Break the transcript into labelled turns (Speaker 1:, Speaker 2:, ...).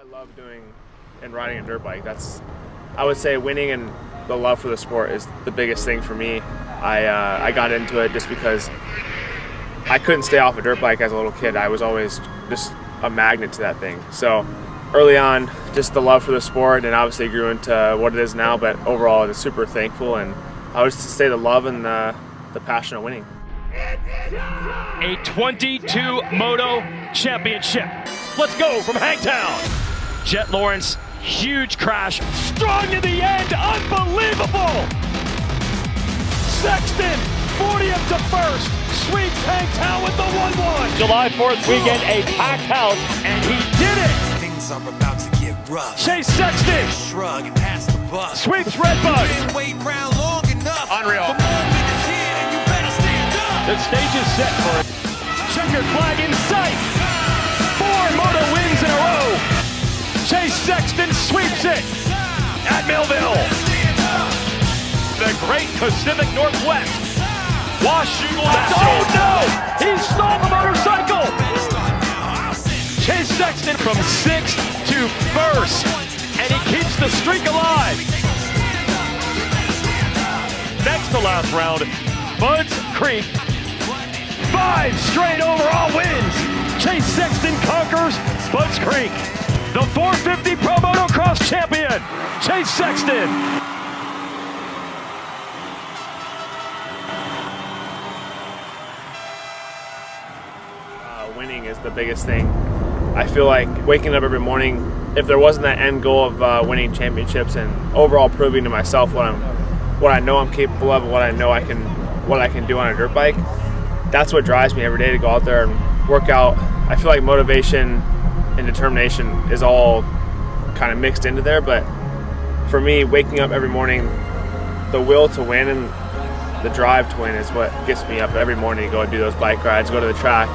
Speaker 1: I love doing and riding a dirt bike. I would say winning and the love for the sport is the biggest thing for me. I got into it just because I couldn't stay off a dirt bike as a little kid. I was always just a magnet to that thing. So early on, just the love for the sport, and obviously grew into what it is now, but overall I'm super thankful, and I would just say the love and the passion of winning.
Speaker 2: A 22 Moto Championship. Let's go from Hangtown. Jet Lawrence, huge crash, strong to the end, unbelievable! Sexton, 40th to first, sweeps Hangtown with the 1-1. July 4th weekend, a packed house, and he did it!
Speaker 3: Things are about to get rough.
Speaker 2: Chase Sexton,
Speaker 3: Shrug and pass the buck.
Speaker 2: sweeps Redbud.
Speaker 3: Been waiting around long enough.
Speaker 2: Unreal.
Speaker 3: The moment is here and you better stand up.
Speaker 2: The stage is set for it. Checkered flag in sight. 4 Moto wins in a row. Chase Sexton sweeps it at Millville. The Great Pacific Northwest. Washougal National. Oh no! He stole the motorcycle. Chase Sexton from 6th to 1st, and he keeps the streak alive. Next to last round, Budds Creek. 5 straight overall wins. Chase Sexton conquers Budds Creek. The 450 Pro Motocross champion, Chase Sexton.
Speaker 1: Winning is the biggest thing. I feel like waking up every morning, if there wasn't that end goal of winning championships and overall proving to myself what I know I'm capable of, and what I know I can do on a dirt bike, that's what drives me every day to go out there and work out. I feel like motivation and determination is all kind of mixed into there, but for me, waking up every morning, the will to win and the drive to win is what gets me up every morning to go and do those bike rides, go to the track.